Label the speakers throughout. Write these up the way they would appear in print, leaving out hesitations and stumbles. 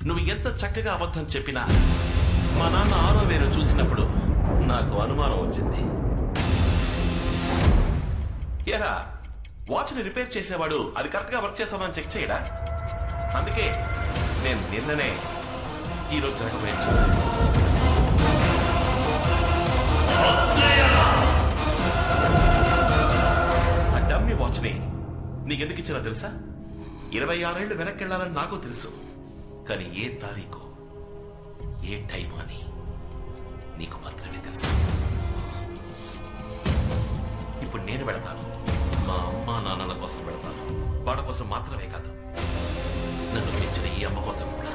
Speaker 1: నువ్వు ఎంత చక్కగా అబద్ధం చెప్పినా మా నాన్న ఆరో వేలు చూసినప్పుడు నాకు అనుమానం వచ్చింది. ఎరా వాచ్ని రిపేర్ చేసేవాడు అది కరెక్ట్ గా వర్క్ చేస్తుందని చెక్ చేయడా? అందుకే నేను నిన్ననే ఈరోజు జరగబోయే చూశాను. ఆ డమ్మీ వాచ్ని నీకెందుకు ఇచ్చినా తెలుసా? 26 ఏళ్లు వెనక్కి వెళ్లాలని నాకు తెలుసు, కానీ ఏ తారీఖు ఏ టైం అని నీకు మాత్రమే తెలుసు. ఇప్పుడు నేను వెళతాను, మా అమ్మా నాన్నల కోసం వెళతాను. వాళ్ళ కోసం మాత్రమే కాదు, నన్ను పెంచిన ఈ అమ్మ కోసం కూడా.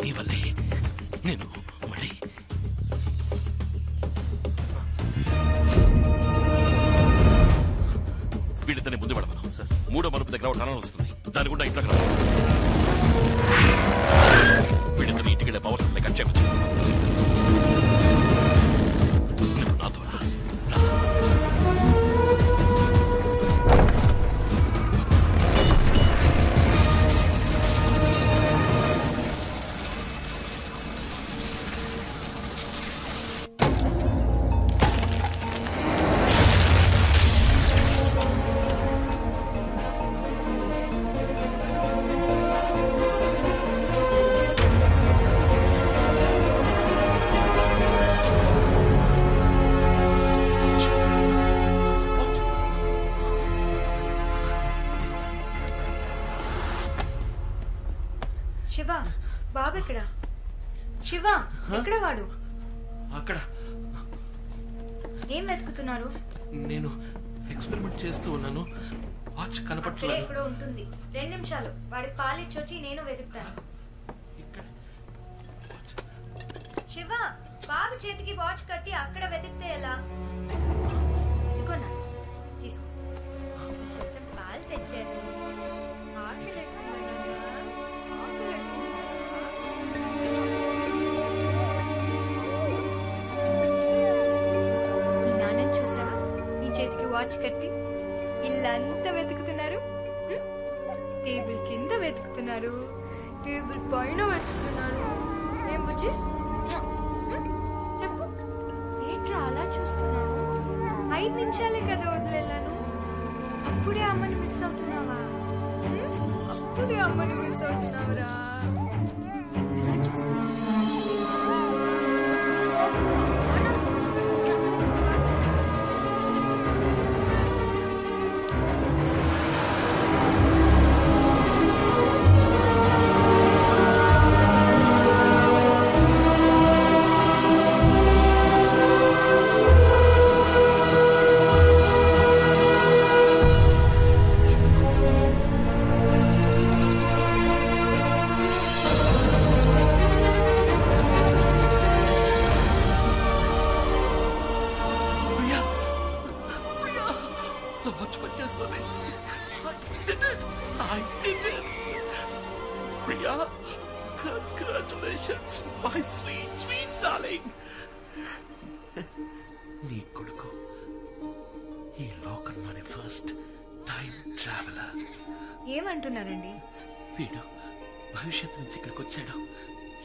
Speaker 1: నీ వల్లే నేను మళ్ళీ వీళ్ళిద్దరిని ముందు పడమను. మూడో మలుపు దగ్గర ఒక టనల్ వస్తుంది, దాని కూడా ఇంట్లోకి రా. వీళ్ళిద్దరిని ఇంటికి వెళ్ళే పవర్ సప్లై కట్ చేయవచ్చు. నువ్వు నాతో రా.
Speaker 2: శివ, బాబు ఎక్కడ? శివ, ఎక్కడ వాడు?
Speaker 1: అక్కడ.
Speaker 2: ఏం వెతుకుతున్నారు?
Speaker 1: నేను ఎక్స్పెరిమెంట్ చేస్తూ ఉన్నాను, వాచ్ కనపట్లేదు.
Speaker 2: ఎక్కడో ఉంటుంది. 2 నిమిషాలు, వాడికి పాలిచ్చొచ్చి నేను వెతుకుతాను. శివ, బాబు చేతికి వాచ్ కట్టి అక్కడ వెతికితే ఎలా? ఇదిగోనా, తీసుకో. పాలు తెచ్చాను. మీ నాన్న చూసావా? నీ చేతికి వాచ్ కట్టి ఇల్లంతా వెతుకుతున్నారు. టేబుల్ కింద వెతుకుతున్నారు, టేబుల్ పైన వెతుకుతున్నారు. ఏం బుజ్జి, చెప్పు, ఏంట్రా అలా చూస్తున్నావు? 5 నిమిషాలే కదా వదిలేలాను, అప్పుడే అమ్మని మిస్ అవుతున్నావా? అప్పుడే అమ్మని మిస్ అవుతున్నావురా. ఎలా చూస్తున్నావు?
Speaker 1: Priya, congratulations, my sweet, sweet darling. నీ కొడుకు ఈ లోకంలోని ఫస్ట్ టైం ట్రావెలర్.
Speaker 2: ఏమంటున్నారండి?
Speaker 1: వీడు భవిష్యత్తు నుంచి ఇక్కడికి వచ్చాడు.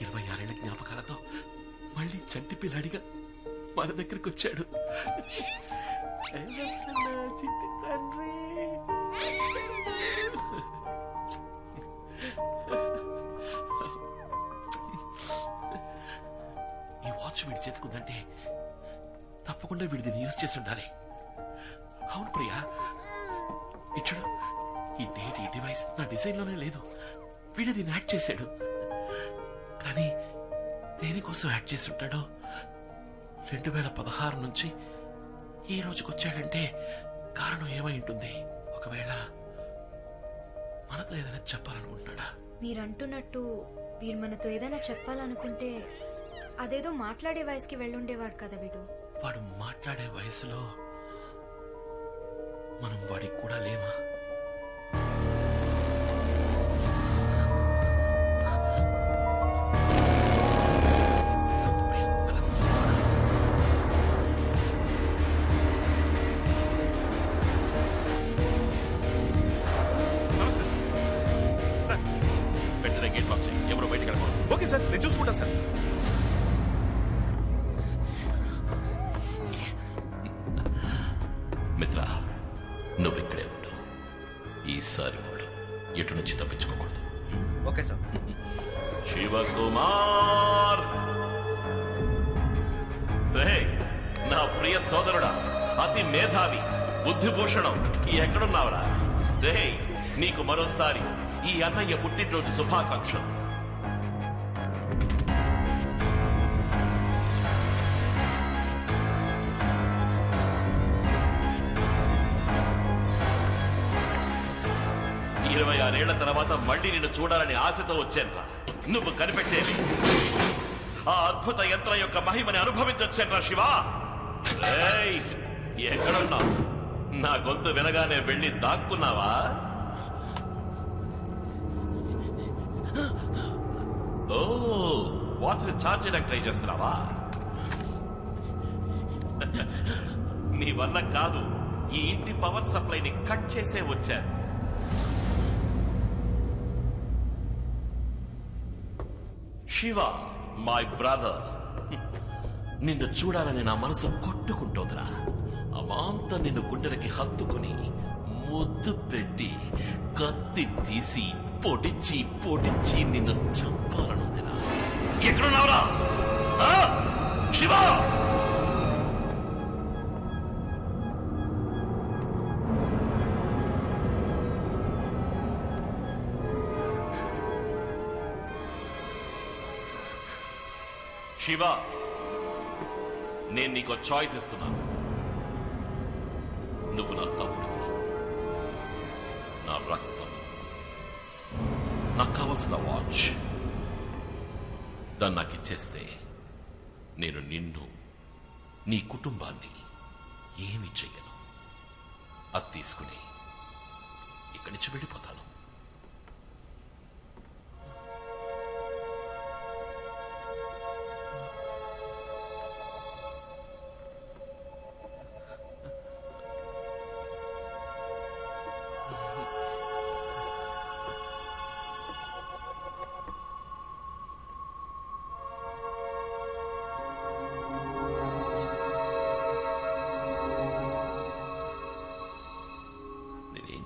Speaker 1: 26 ఏళ్ల జ్ఞాపకాలతో మళ్ళీ చంటి పిల్లాడిగా మన దగ్గరికి వచ్చాడు. లేదంటే తప్పకుండా వీడు దీన్ని యూజ్ చేసి ఉండాలి. అవును ప్రియా, ఇచ్చుడు ఈ డేట్, ఈ డివైస్ నా డిజైన్ లోనే లేదు. వీడు దీన్ని యాడ్ చేశాడు. కానీ దేనికోసం యాడ్ చేసి ఉంటాడో? 2016 నుంచి ఈ రోజుకి వచ్చాడంటే కారణం ఏమై ఉంటుంది? ఒకవేళ మనతో ఏదైనా చెప్పాలనుకుంటున్నాడా?
Speaker 2: మీరంటున్నట్టు వీడు మనతో ఏదైనా చెప్పాలనుకుంటే అదేదో మాట్లాడే వయసుకి వెళ్ళుండేవాడు కదా వీడు.
Speaker 1: వాడు మాట్లాడే వయసులో మనం వాడికి కూడా లేమా?
Speaker 3: ఓకే సార్, నేను చూసుకుంటా సార్.
Speaker 1: మిత్ర, నువ్వు ఇక్కడే ఉండు. ఈసారి వాడు ఎటు నుంచి తప్పించుకోకూడదు.
Speaker 4: Okay sir.
Speaker 1: శివకుమార్, నా ప్రియ సోదరుడా, అతి మేధావి, బుద్ధిభూషణం, ఎక్కడున్నావురా? రే, నీకు మరోసారి ఈ అన్నయ్య పుట్టినరోజు శుభాకాంక్షలు. ఇరవై 26 తర్వాత మళ్ళీ నిన్ను చూడాలని ఆశతో వచ్చానురా. నువ్వు కనిపెట్టేవి ఆ అద్భుత యంత్రం యొక్క మహిమని అనుభవించొచ్చానురా శివ. ఎక్కడున్నా? నా గొంతు వినగానే వెళ్ళి దాక్కున్నావా? ఓ, వాచ్ని ఛార్జ్ చేయడానికి ట్రై చేస్తున్నావా? నీ వల్ల కాదు, ఈ ఇంటి పవర్ సప్లైని కట్ చేసే వచ్చాను. శివ, మై బ్రదర్, నిన్ను చూడాలని నా మనసు కొట్టుకుంటోందిరా. అమాంత నిన్ను గుండెలకి హత్తుకుని ముద్దు పెట్టి కత్తి తీసి పొడిచి పొడిచి నిన్ను చంపాలనుందిరా. ఎక్కడున్నావురా శివ? శివ, నేను నీకు చాయిస్ ఇస్తున్నాను. నువ్వు నా తమ్ముడు, నా రక్తం, నాకు కావలసిన వాచ్. దాన్ని నాకు ఇచ్చేస్తే నేను నిన్ను, నీ కుటుంబాన్ని ఏమి చెయ్యను. అది తీసుకుని ఇక్కడి నుంచి వెళ్ళిపోతాను.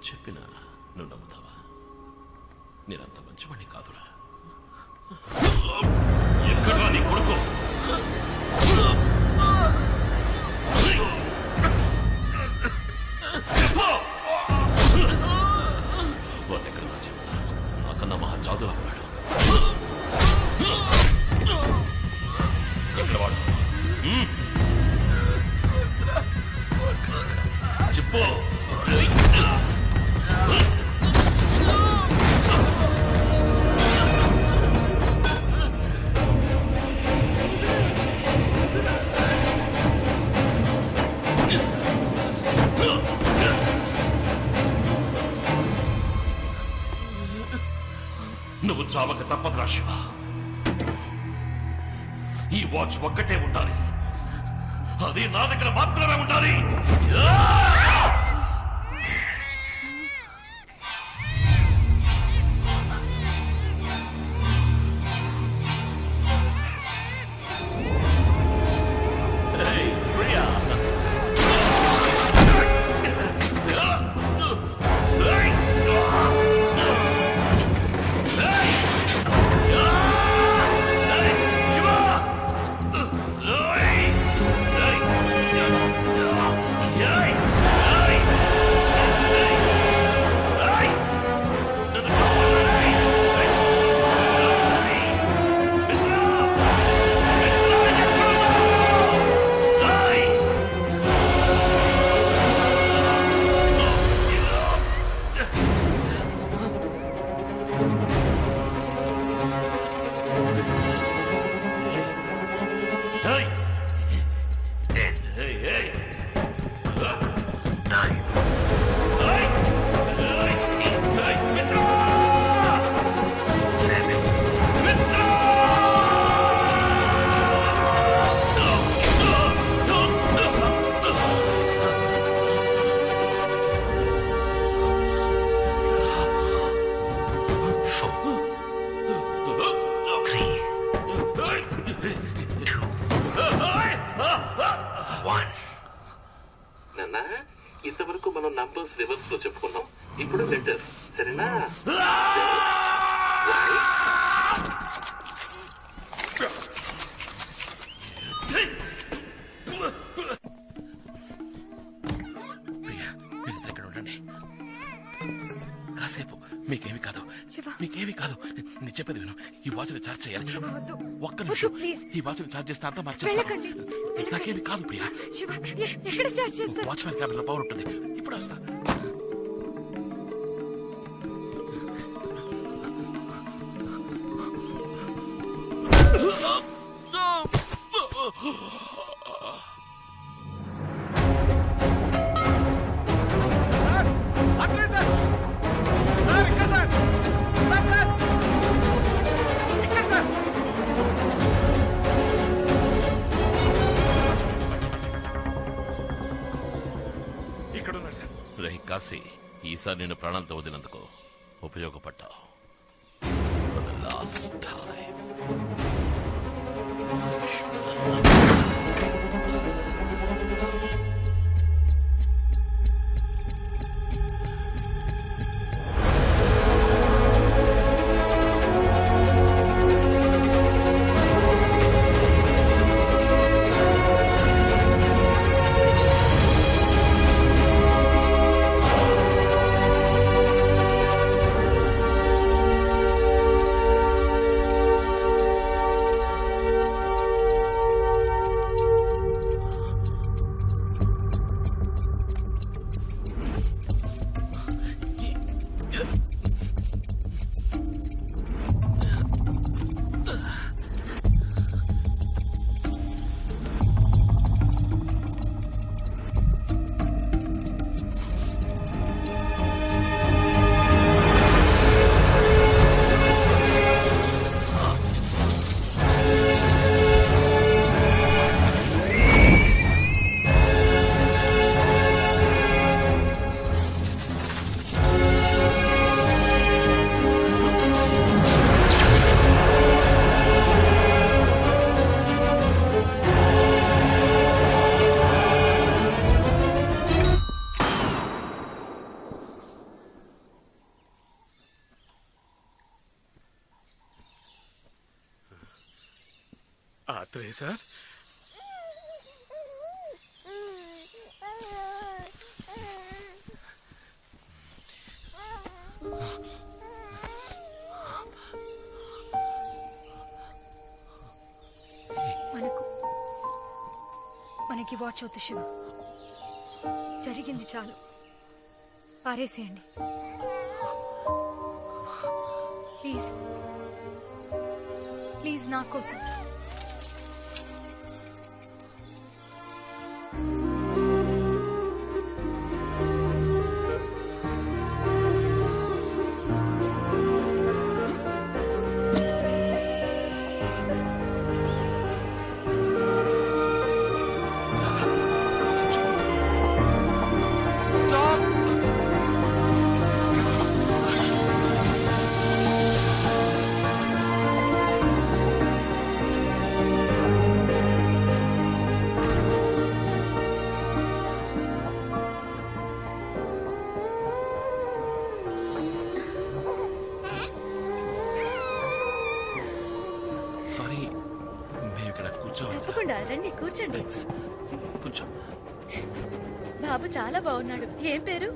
Speaker 1: చెప్పినా నువ్వు నమ్ముతావా? నేనంత మంచివాణ్ణి కాదురా. ఎక్కడా నీ కొడుకు? వాడెక్కడా చెప్తా? నాకన్నా మహా జాదులా ఉన్నాడు. ఎక్కడ వాడు? చెప్పు. నువ్వు చావక తప్పదురా శివ. ఈ వాచ్ ఒక్కటే ఉండాలి, అది నా దగ్గర మాత్రమే ఉండాలి. Hey! నాన్న ఇంతవరకు మనం నంబర్స్ రివర్స్ లో చెప్పుకున్నాం, ఇప్పుడు లెటర్స్. సరేనా? ఇక్కడ ఉండండి కాసేపు. మీకేమి కాదు, మీకేమి కాదు. నేను చెప్పేది విను. ఈ వాచ్ ఛార్జ్ చేయాలి. ఒక్క నిమిషం. ఈ వాచ్ ఛార్జ్ చేస్తే అంతా మర్చేస్తాను. నాకేమి కాదు ప్రియా. వాచ్మెన్ క్యాబిన్ లో పవర్ ఉంటుంది. ఇప్పుడు వస్తా. కాశీ, ఈసారి నేను ప్రాణాలతో వదిలినందుకు ఉపయోగపడ్డావు. For the last time.
Speaker 3: Sir,
Speaker 2: మనకి వాచ్ అవుతు శివ. జరిగింది చాలు, పారేసేయండి ప్లీజ్. ప్లీజ్ నా కోసం.
Speaker 1: సారీ, మేము ఇక్కడ
Speaker 4: తప్పకుండా రండి, కూర్చోండి.
Speaker 1: కొంచెం.
Speaker 4: బాబు చాలా బాగున్నాడు. ఏం పేరు?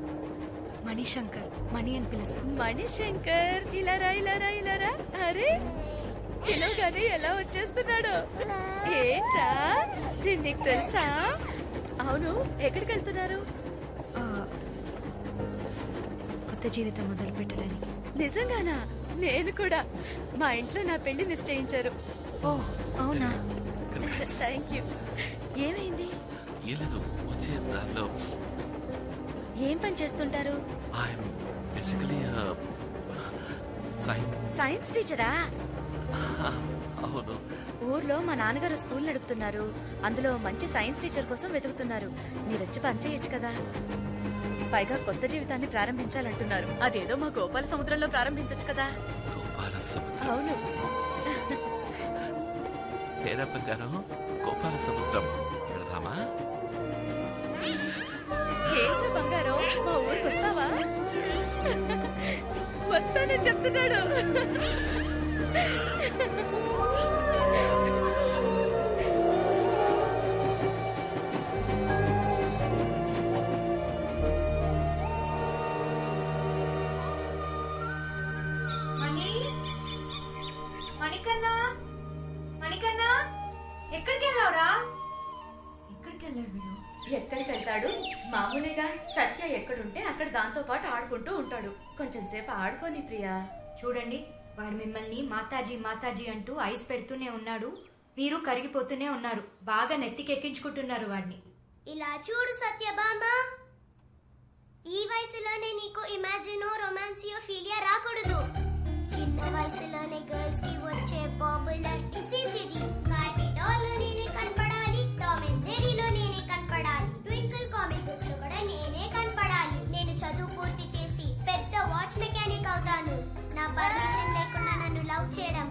Speaker 2: మణిశంకర్. మణి అని పిలుస్తాం.
Speaker 4: మణిశంకర్. ఇలారా ఇలారా ఇలారా. అరే పిలవగానే ఎలా వచ్చేస్తున్నాడు. ఏంట్రా, నీకు తెలుసా? అవును, ఎక్కడికి వెళ్తున్నారు?
Speaker 2: కొత్త జీవితం మొదలు పెట్టడానికి.
Speaker 4: నిజంగానా? నేను కూడా. మా ఇంట్లో నా పెళ్లి నిశ్చయించారు.
Speaker 2: ఓ అవునా?
Speaker 4: Thank you. ఏమైంది?
Speaker 1: ఏం లేదు, వచ్చే దారిలో.
Speaker 4: ఏం పని చేస్తుంటారు? సైన్స్ టీచరా?
Speaker 1: అవును.
Speaker 4: ఊర్లో మా నాన్నగారు స్కూల్ నడుపుతున్నారు. అందులో మంచి సైన్స్ టీచర్ కోసం వెతుకుతున్నారు. మీరొచ్చి పని చేయొచ్చు కదా. పైగా కొత్త జీవితాన్ని ప్రారంభించాలంటున్నారు. అదేదో మా గోపాల సముద్రంలో ప్రారంభించచ్చు కదా. అవును.
Speaker 1: గోపాల సముద్రం వెళదామా?
Speaker 4: అని చెప్తున్నాడు.
Speaker 2: మణికన్నా మణికన్నా ఎక్కడికి వెళ్ళావురా? ఎక్కడికి వెళ్ళాడు వీడు?
Speaker 4: ఎక్కడికి వెళ్తాడు? మామూలుగా సత్య ఎక్కడుంటే అక్కడ దాంతో పాటు ఆడుకుంటూ ఉంటాడు. కొంచెం సేపు ఆడుకోని ప్రియా.
Speaker 2: చూడండి, వాడు మిమ్మల్ని మాతాజీ మాతాజీ అంటూ ఐస్ పెడుతూనే ఉన్నాడు. మీరు కరిగిపోతూనే ఉన్నారు. బాగా నెత్తికెక్కించుకుంటున్నారు వాడిని.
Speaker 5: ఇలా చూడు సత్యభామ, ఈ వయసులోనే నీకు ఇమాజినో రొమాన్సియో ఫీలియా రాకూడదు. చిన్న వయసులోనే గర్ల్స్ కి వచ్చే పాపులర్ డిసీజ్ ఇది. బార్బీ డాల్ లో నేనే కనపడాలి, టామ్ అండ్ జెర్రీలో నేనే కనపడాలి, ట్వింకిల్ కామిక్ బుక్ లో కూడా నేనే కనపడాలి. నేను చదువు పూర్తి చేసి పెద్ద వాచ్ మెకానిక్ అవుతాను. నా పర్మిషన్ లేకుండా నన్ను లవ్ చేయడం